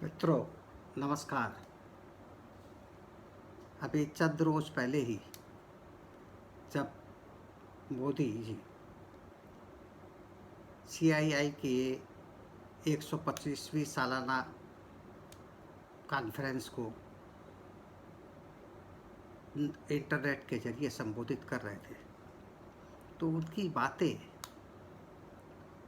मित्रों, नमस्कार। अभी चंद रोज पहले ही जब मोदी जी सीआईआई के 125वीं सालाना कॉन्फ्रेंस को इंटरनेट के जरिए संबोधित कर रहे थे, तो उनकी बातें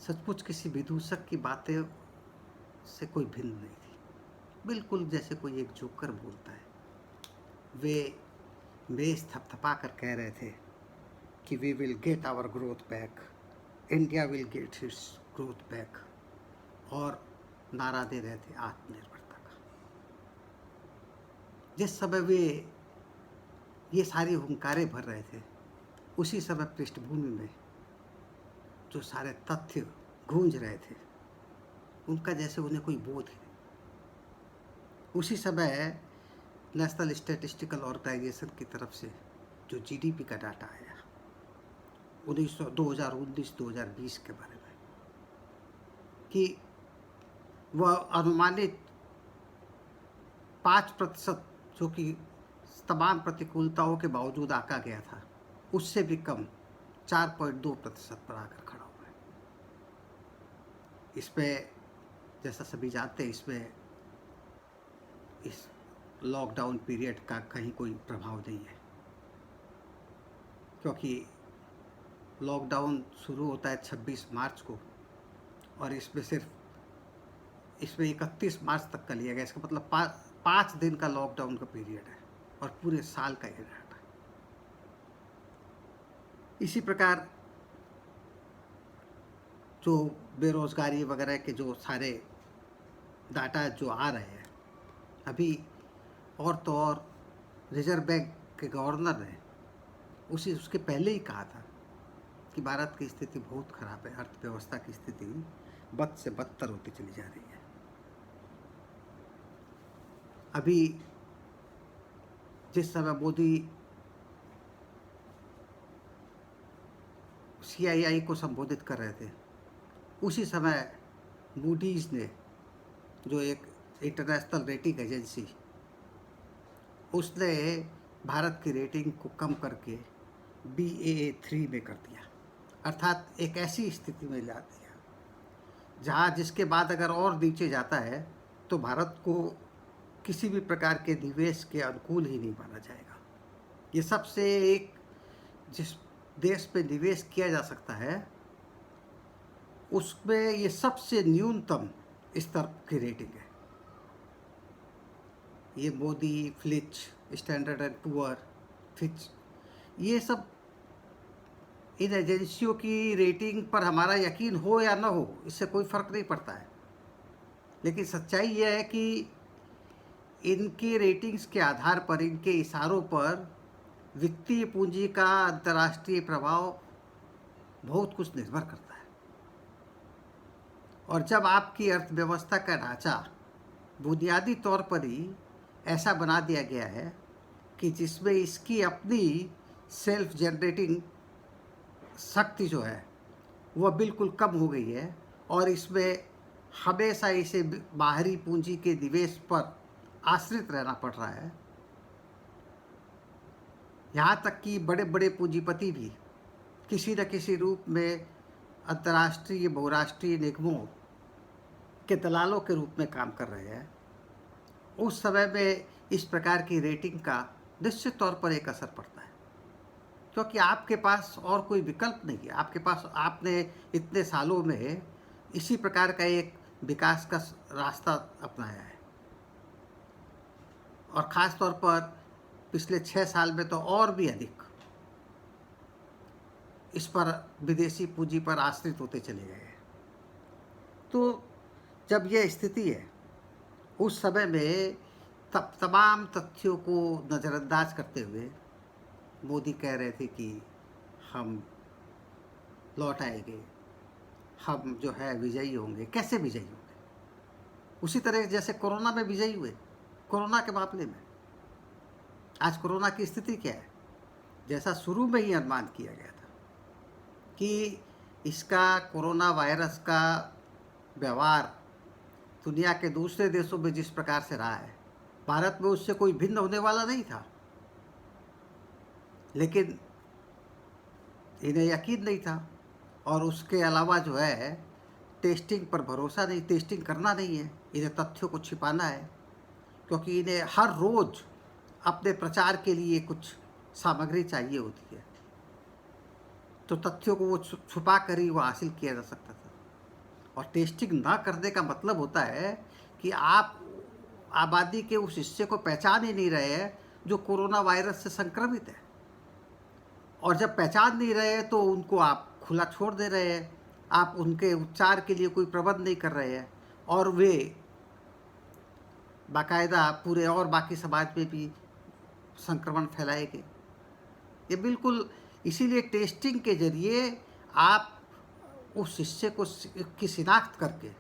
सचमुच किसी विदूषक की बातें से कोई भिन्न नहीं थी। बिल्कुल जैसे कोई एक जोकर बोलता है। वे मेज थपथपा कर कह रहे थे कि we will get our growth back, India will get its growth back, और नारा दे रहे थे आत्मनिर्भरता का। जिस समय वे ये सारी हुंकारे भर रहे थे, उसी समय पृष्ठभूमि में जो सारे तथ्य गूंज रहे थे, उनका जैसे उन्हें कोई बोध है। उसी समय नेशनल स्टैटिस्टिकल ऑर्गेनाइजेशन की तरफ से जो जीडीपी का डाटा आया 2019-2020 के बारे में, कि वह अनुमानित 5%, जो कि तमाम प्रतिकूलताओं के बावजूद आंका गया था, उससे भी कम 4.2% पर आकर खड़ा हुआ है। इसमें जैसा सभी जानते हैं, इसमें इस लॉकडाउन पीरियड का कहीं कोई प्रभाव नहीं है, क्योंकि लॉकडाउन शुरू होता है 26 मार्च को, और इसमें 31 मार्च तक का लिया गया। इसका मतलब 5 दिन का लॉकडाउन का पीरियड है और पूरे साल का ये डाटा। इसी प्रकार जो बेरोजगारी वगैरह के जो सारे डाटा जो आ रहे हैं अभी, और तो और रिजर्व बैंक के गवर्नर ने उसके पहले ही कहा था कि भारत की स्थिति बहुत खराब है, अर्थव्यवस्था की स्थिति बद से बदतर होती चली जा रही है। अभी जिस समय मोदी सीआईआई को संबोधित कर रहे थे, उसी समय मूडीज ने, जो एक इंटरनेशनल रेटिंग एजेंसी, उसने भारत की रेटिंग को कम करके Baa3 में कर दिया, अर्थात एक ऐसी स्थिति में ला दिया जहाँ जिसके बाद अगर और नीचे जाता है तो भारत को किसी भी प्रकार के निवेश के अनुकूल ही नहीं माना जाएगा। ये सबसे एक जिस देश पे निवेश किया जा सकता है, उसमें ये सबसे न्यूनतम स्तर की रेटिंग है। ये Moody's, Fitch, Standard and Poor, Fitch, ये सब इन एजेंसियों की रेटिंग पर हमारा यकीन हो या न हो, इससे कोई फ़र्क नहीं पड़ता है। लेकिन सच्चाई यह है कि इनके रेटिंग्स के आधार पर, इनके इशारों पर वित्तीय पूंजी का अंतर्राष्ट्रीय प्रभाव बहुत कुछ निर्भर करता है। और जब आपकी अर्थव्यवस्था का ढांचा बुनियादी तौर पर ही ऐसा बना दिया गया है कि जिसमें इसकी अपनी सेल्फ जनरेटिंग शक्ति जो है वह बिल्कुल कम हो गई है, और इसमें हमेशा इसे बाहरी पूंजी के निवेश पर आश्रित रहना पड़ रहा है। यहाँ तक कि बड़े बड़े पूंजीपति भी किसी न किसी रूप में अंतर्राष्ट्रीय बहुराष्ट्रीय निगमों के दलालों के रूप में काम कर रहे हैं। उस समय में इस प्रकार की रेटिंग का निश्चित तौर पर एक असर पड़ता है, क्योंकि आपके पास और कोई विकल्प नहीं है। आपके पास, आपने इतने सालों में इसी प्रकार का एक विकास का रास्ता अपनाया है, और ख़ास तौर पर पिछले 6 साल में तो और भी अधिक इस पर विदेशी पूंजी पर आश्रित होते चले गए हैं। तो जब यह स्थिति है, उस समय में तब तमाम तथ्यों को नज़रअंदाज करते हुए मोदी कह रहे थे कि हम लौट आएंगे, हम जो है विजयी होंगे। कैसे विजयी होंगे? उसी तरह जैसे कोरोना में विजयी हुए। कोरोना के मामले में आज कोरोना की स्थिति क्या है? जैसा शुरू में ही अनुमान किया गया था कि इसका, कोरोना वायरस का व्यवहार दुनिया के दूसरे देशों में जिस प्रकार से रहा है, भारत में उससे कोई भिन्न होने वाला नहीं था। लेकिन इन्हें यकीन नहीं था, और उसके अलावा जो है टेस्टिंग पर भरोसा नहीं, टेस्टिंग करना नहीं है, इन्हें तथ्यों को छिपाना है, क्योंकि इन्हें हर रोज़ अपने प्रचार के लिए कुछ सामग्री चाहिए होती है। तो तथ्यों को वो छुपा कर ही वो हासिल किया जा सकता था। और टेस्टिंग ना करने का मतलब होता है कि आप आबादी के उस हिस्से को पहचान ही नहीं रहे हैं जो कोरोना वायरस से संक्रमित है, और जब पहचान नहीं रहे हैं तो उनको आप खुला छोड़ दे रहे हैं, आप उनके उपचार के लिए कोई प्रबंध नहीं कर रहे हैं, और वे बाकायदा पूरे और बाकी समाज में भी संक्रमण फैलाएंगे। ये बिल्कुल, इसीलिए टेस्टिंग के जरिए आप उस हिस्से को की शिनाख्त करके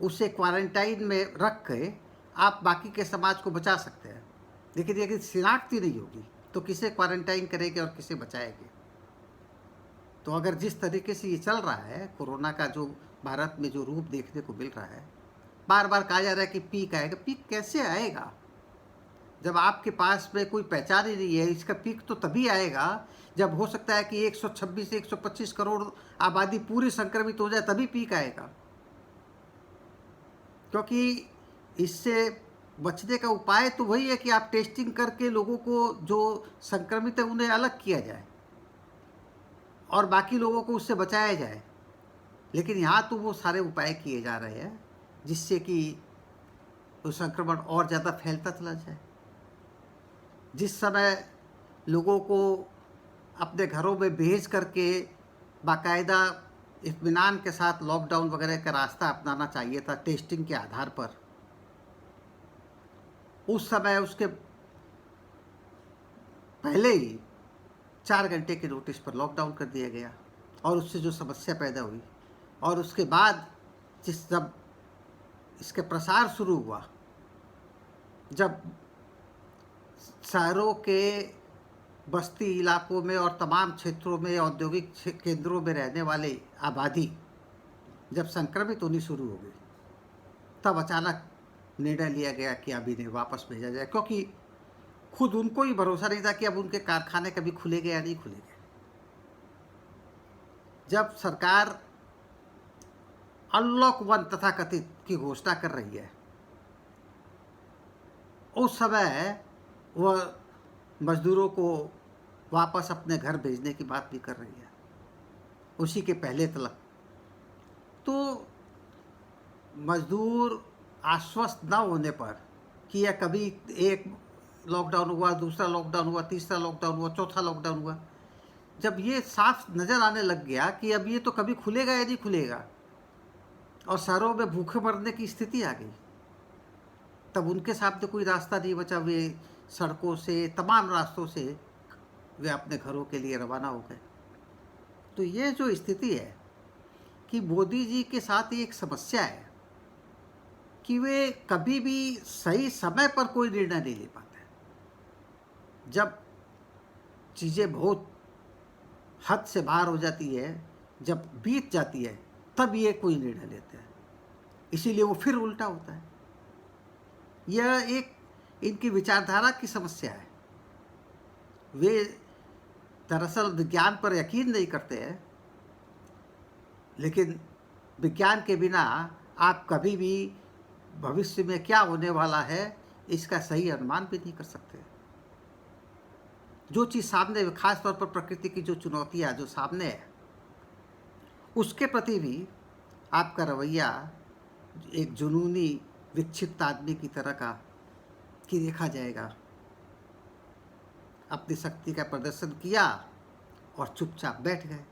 उसे क्वारंटाइन में रख के आप बाकी के समाज को बचा सकते हैं। लेकिन यदि शिनाख्त ही नहीं होगी तो किसे क्वारंटाइन करेंगे और किसे बचाएंगे? तो अगर जिस तरीके से ये चल रहा है, कोरोना का जो भारत में जो रूप देखने को मिल रहा है, बार बार कहा जा रहा है कि पीक आएगा। पीक कैसे आएगा जब आपके पास में कोई पहचान ही नहीं है? इसका पीक तो तभी आएगा जब हो सकता है कि 126 से 125 करोड़ आबादी पूरी संक्रमित हो जाए, तभी पीक आएगा। क्योंकि इससे बचने का उपाय तो वही है कि आप टेस्टिंग करके लोगों को जो संक्रमित है उन्हें अलग किया जाए और बाकी लोगों को उससे बचाया जाए। लेकिन यहाँ तो वो सारे उपाय किए जा रहे हैं जिससे कि वो संक्रमण और ज़्यादा फैलता चला जाए। जिस समय लोगों को अपने घरों में भेज करके बाकायदा इत्मीनान के साथ लॉकडाउन वगैरह का रास्ता अपनाना चाहिए था टेस्टिंग के आधार पर, उस समय उसके पहले ही 4 घंटे के नोटिस पर लॉकडाउन कर दिया गया, और उससे जो समस्या पैदा हुई, और उसके बाद जब इसके प्रसार शुरू हुआ, जब शहरों के बस्ती इलाकों में और तमाम क्षेत्रों में औद्योगिक केंद्रों में रहने वाले आबादी जब संक्रमित होनी शुरू हो गई, तब अचानक निर्णय लिया गया कि अब इन्हें वापस भेजा जाए, क्योंकि खुद उनको ही भरोसा नहीं था कि अब उनके कारखाने कभी खुलेंगे या नहीं खुलेंगे। जब सरकार अनलॉक 1 तथाकथित की घोषणा कर रही है, उस समय वह मजदूरों को वापस अपने घर भेजने की बात भी कर रही है, उसी के पहले तलक। तो मजदूर आश्वस्त न होने पर कि यह कभी एक लॉकडाउन हुआ, दूसरा लॉकडाउन हुआ, तीसरा लॉकडाउन हुआ, चौथा लॉकडाउन हुआ, जब ये साफ नज़र आने लग गया कि अब ये तो कभी खुलेगा या नहीं खुलेगा, और शहरों में भूखे मरने की स्थिति आ गई, तब उनके सामने कोई रास्ता नहीं बचा। वे सड़कों से, तमाम रास्तों से वे अपने घरों के लिए रवाना हो गए। तो ये जो स्थिति है कि मोदी जी के साथ एक समस्या है कि वे कभी भी सही समय पर कोई निर्णय नहीं ले पाते। जब चीज़ें बहुत हद से बाहर हो जाती है, जब बीत जाती है, तब ये कोई निर्णय लेते हैं, इसीलिए वो फिर उल्टा होता है। यह एक इनकी विचारधारा की समस्या है। वे दरअसल विज्ञान पर यकीन नहीं करते हैं, लेकिन विज्ञान के बिना आप कभी भी भविष्य में क्या होने वाला है इसका सही अनुमान भी नहीं कर सकते। जो चीज़ सामने, खास तौर पर प्रकृति की जो चुनौतियाँ जो सामने है, उसके प्रति भी आपका रवैया एक जुनूनी विक्षिप्त आदमी की तरह का कि देखा जाएगा। अपनी शक्ति का प्रदर्शन किया और चुपचाप बैठ गए।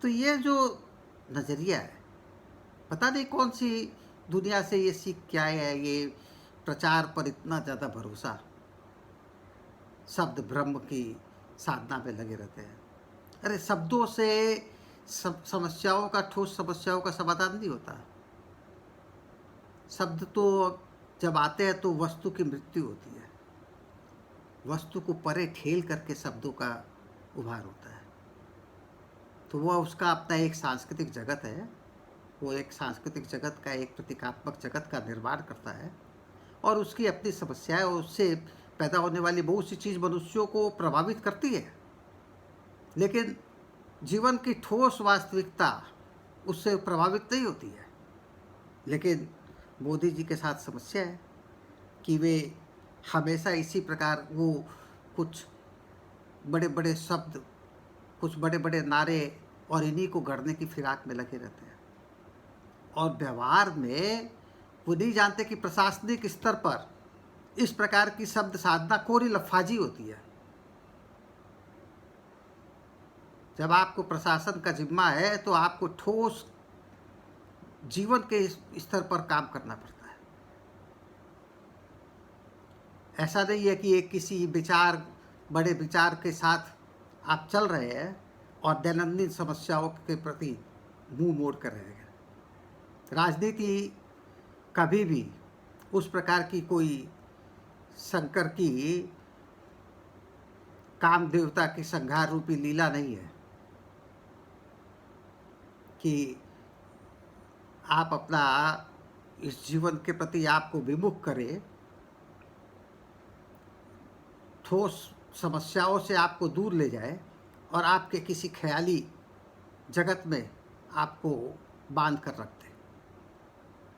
तो ये जो नज़रिया है, पता नहीं कौन सी दुनिया से ये सीख क्या है, ये प्रचार पर इतना ज़्यादा भरोसा, शब्द ब्रह्म की साधना में लगे रहते हैं। अरे शब्दों से समस्याओं का, ठोस समस्याओं का समाधान नहीं होता। शब्द तो जब आते हैं तो वस्तु की मृत्यु होती है, वस्तु को परे ठेल करके शब्दों का उभार होता है। तो वह उसका अपना एक सांस्कृतिक जगत है, वो एक सांस्कृतिक जगत का, एक प्रतीकात्मक जगत का निर्माण करता है और उसकी अपनी समस्याएं और उससे पैदा होने वाली बहुत सी चीज़ मनुष्यों को प्रभावित करती है, लेकिन जीवन की ठोस वास्तविकता उससे प्रभावित नहीं होती है। लेकिन मोदी जी के साथ समस्या है कि वे हमेशा इसी प्रकार वो कुछ बड़े बड़े शब्द, कुछ बड़े बड़े नारे और इन्हीं को गढ़ने की फिराक में लगे रहते हैं और व्यवहार में वो नहीं जानते कि प्रशासनिक स्तर पर इस प्रकार की शब्द साधना कोरी लफाजी होती है। जब आपको प्रशासन का जिम्मा है तो आपको ठोस जीवन के स्तर पर काम करना पड़ता है। ऐसा नहीं है कि एक किसी विचार, बड़े विचार के साथ आप चल रहे हैं और दैनंदिन समस्याओं के प्रति मुंह मोड़ कर रहे हैं। राजनीति कभी भी उस प्रकार की कोई शंकर की काम देवता की संहार रूपी लीला नहीं है कि आप अपना इस जीवन के प्रति आपको विमुख करें, ठोस समस्याओं से आपको दूर ले जाए और आपके किसी ख्याली जगत में आपको बांध कर रख दे।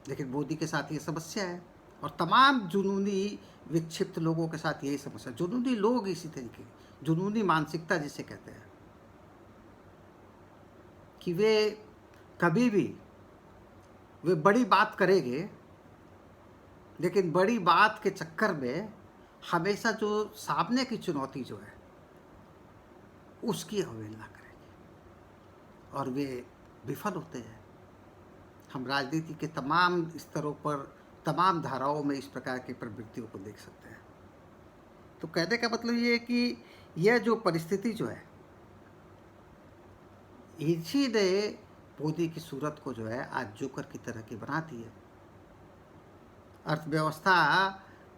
लेकिन मोदी के साथ ये समस्या है और तमाम जुनूनी विक्षिप्त लोगों के साथ यही समस्या। जुनूनी लोग इसी तरीके, जुनूनी मानसिकता जिसे कहते हैं, कि वे कभी भी वे बड़ी बात करेंगे लेकिन बड़ी बात के चक्कर में हमेशा जो सामने की चुनौती जो है उसकी अवहेलना करेंगे और वे विफल होते हैं। हम राजनीति के तमाम स्तरों पर, तमाम धाराओं में इस प्रकार की प्रवृत्तियों को देख सकते हैं। तो कहने का मतलब ये है कि यह जो परिस्थिति जो है, इसी ने मोदी की सूरत को जो है आज जोकर की तरह की बनाती है। अर्थव्यवस्था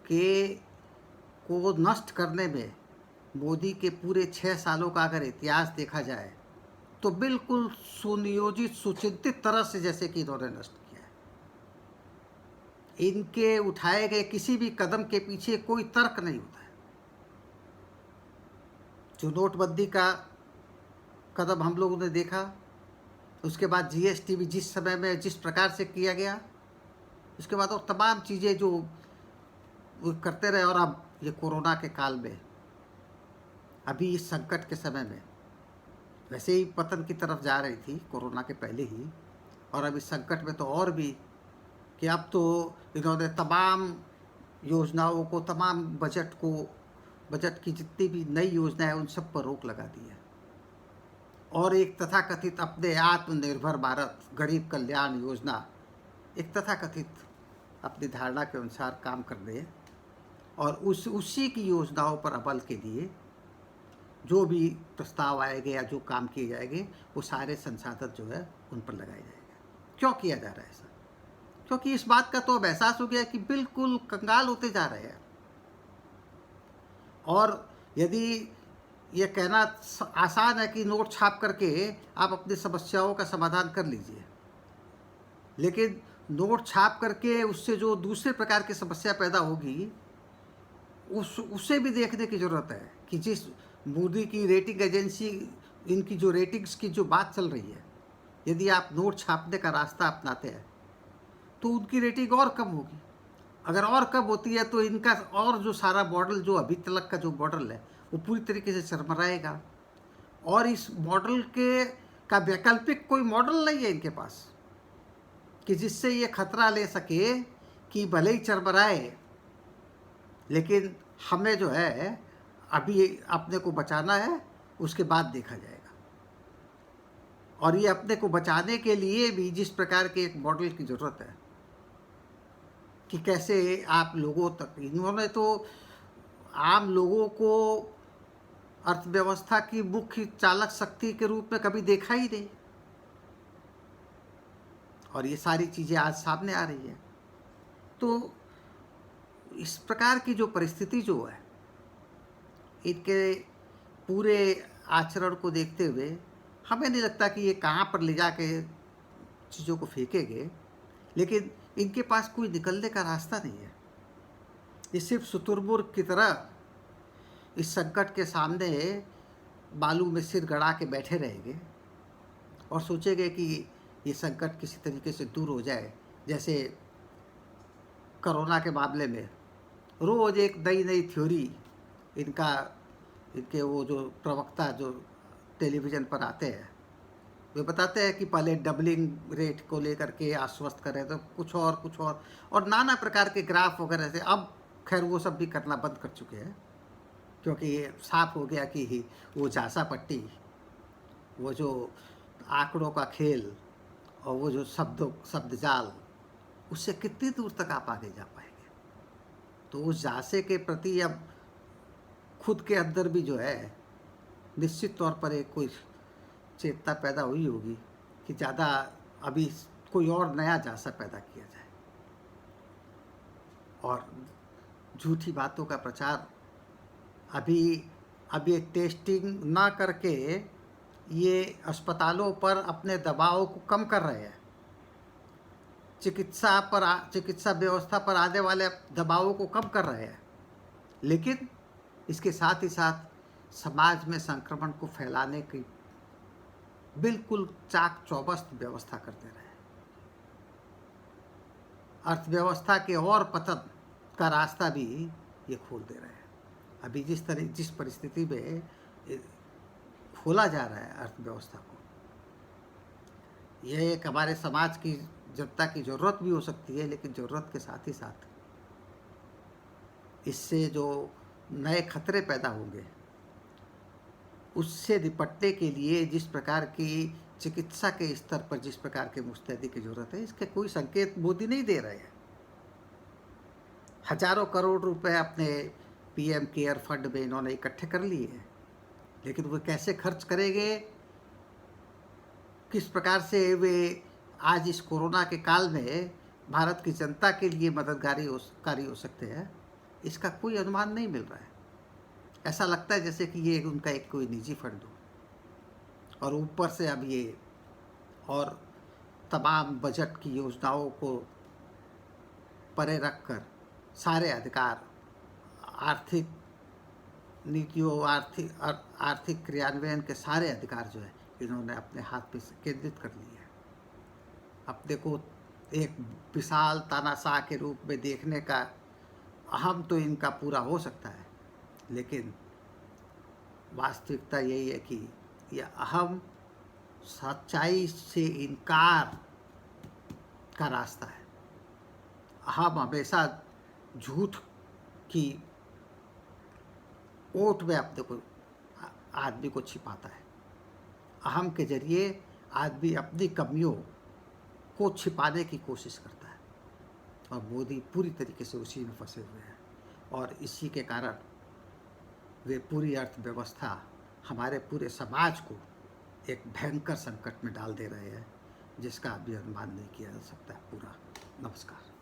के को नष्ट करने में मोदी के पूरे 6 सालों का अगर इतिहास देखा जाए तो बिल्कुल सुनियोजित, सुचिंतित तरह से जैसे कि इन्होंने नष्ट किया है। इनके उठाए गए किसी भी कदम के पीछे कोई तर्क नहीं होता है। जो नोटबंदी का कदम हम लोगों ने देखा, उसके बाद जीएसटी भी जिस समय में जिस प्रकार से किया गया, उसके बाद और तमाम चीज़ें जो वो करते रहे, और अब ये कोरोना के काल में, अभी इस संकट के समय में, वैसे ही पतन की तरफ जा रही थी कोरोना के पहले ही, और अब इस संकट में तो और भी, कि अब तो इन्होंने तमाम योजनाओं को, तमाम बजट की जितनी भी नई योजनाएं उन सब पर रोक लगा दी है और एक तथाकथित अपने आत्मनिर्भर भारत गरीब कल्याण योजना एक तथाकथित अपनी धारणा के अनुसार काम कर रहे हैं और उसी की योजनाओं पर अमल के लिए जो भी प्रस्ताव आएंगे या जो काम किए जाएंगे वो सारे संसाधन जो है उन पर लगाए जाएंगे। क्यों किया जा रहा है ऐसा? क्योंकि इस बात का तो अब एहसास हो गया कि बिल्कुल कंगाल होते जा रहे हैं। और यदि ये कहना आसान है कि नोट छाप करके आप अपनी समस्याओं का समाधान कर लीजिए, लेकिन नोट छाप करके उससे जो दूसरे प्रकार की समस्या पैदा होगी उसे भी देखने की ज़रूरत है कि जिस मोदी की रेटिंग एजेंसी, इनकी जो रेटिंग्स की जो बात चल रही है, यदि आप नोट छापने का रास्ता अपनाते हैं तो उनकी रेटिंग और कम होगी। अगर और कम होती है तो इनका और जो सारा मॉडल, जो अभी तक का जो मॉडल है, वो पूरी तरीके से चरमराएगा। और इस मॉडल का वैकल्पिक कोई मॉडल नहीं है इनके पास कि जिससे ये खतरा ले सके कि भले ही चरमराए, लेकिन हमें जो है अभी अपने को बचाना है, उसके बाद देखा जाएगा। और ये अपने को बचाने के लिए भी जिस प्रकार के एक मॉडल की ज़रूरत है कि कैसे आप लोगों तक, इन्होंने तो आम लोगों को अर्थव्यवस्था की मुख्य चालक शक्ति के रूप में कभी देखा ही नहीं, और ये सारी चीज़ें आज सामने आ रही है। तो इस प्रकार की जो परिस्थिति जो है, इनके पूरे आचरण को देखते हुए हमें नहीं लगता कि ये कहाँ पर ले जाके चीज़ों को फेंकेंगे, लेकिन इनके पास कोई निकलने का रास्ता नहीं है। ये सिर्फ शुतुरमुर्ग की तरह इस संकट के सामने बालू में सिर गड़ा के बैठे रहेंगे और सोचेंगे कि ये संकट किसी तरीके से दूर हो जाए। जैसे कोरोना के मामले में रोज़ एक नई नई थ्योरी इनका इनके वो जो प्रवक्ता जो टेलीविज़न पर आते हैं, वे बताते हैं कि पहले डबलिंग रेट को लेकर के आश्वस्त करें, तो कुछ और नाना प्रकार के ग्राफ वगैरह थे। अब खैर वो सब भी करना बंद कर चुके हैं, क्योंकि ये साफ हो गया कि वो झांसा पट्टी, वो जो आंकड़ों का खेल और वो जो शब्द जाल, उससे कितनी दूर तक आप आगे जा पाएंगे। तो उस झांसे के प्रति अब खुद के अंदर भी जो है निश्चित तौर पर एक कोई चेतना पैदा हुई होगी कि ज़्यादा अभी कोई और नया झांसा पैदा किया जाए और झूठी बातों का प्रचार अभी ये टेस्टिंग ना करके ये अस्पतालों पर अपने दबाव को कम कर रहे हैं, चिकित्सा व्यवस्था पर आने वाले दबावों को कम कर रहे हैं, लेकिन इसके साथ ही साथ समाज में संक्रमण को फैलाने की बिल्कुल चाक चौबंद व्यवस्था कर दे रहे हैं। अर्थव्यवस्था के और पतन का रास्ता भी ये खोल दे रहे हैं। अभी जिस परिस्थिति में खोला जा रहा है अर्थव्यवस्था को, यह एक हमारे समाज की जनता की ज़रूरत भी हो सकती है, लेकिन ज़रूरत के साथ ही साथ इससे जो नए खतरे पैदा होंगे उससे निपटने के लिए जिस प्रकार की चिकित्सा के स्तर पर जिस प्रकार के मुस्तैदी की ज़रूरत है, इसके कोई संकेत मोदी नहीं दे रहे हैं। हजारों करोड़ रुपए अपने पीएम केयर फंड में इन्होंने इकट्ठे कर लिए हैं, लेकिन वो कैसे खर्च करेंगे, किस प्रकार से वे आज इस कोरोना के काल में भारत की जनता के लिए मददगारी हो सकते हैं, इसका कोई अनुमान नहीं मिल रहा है। ऐसा लगता है जैसे कि ये उनका एक कोई निजी फंड हो और ऊपर से अब ये और तमाम बजट की योजनाओं को परे रखकर सारे अधिकार आर्थिक नीतियों आर्थिक क्रियान्वयन के सारे अधिकार जो है इन्होंने अपने हाथ में केंद्रित कर लिए हैं। अपने को एक विशाल तानाशाह के रूप में देखने का अहम तो इनका पूरा हो सकता है, लेकिन वास्तविकता यही है कि यह अहम सच्चाई से इनकार का रास्ता है। अहम हमेशा झूठ की ओट में अपने को आदमी को छिपाता है। अहम के जरिए आदमी अपनी कमियों को छिपाने की कोशिश करता है और मोदी पूरी तरीके से उसी में फंसे हुए हैं और इसी के कारण वे पूरी अर्थव्यवस्था हमारे पूरे समाज को एक भयंकर संकट में डाल दे रहे हैं, जिसका अभी अनुमान नहीं किया जा सकता है पूरा। नमस्कार।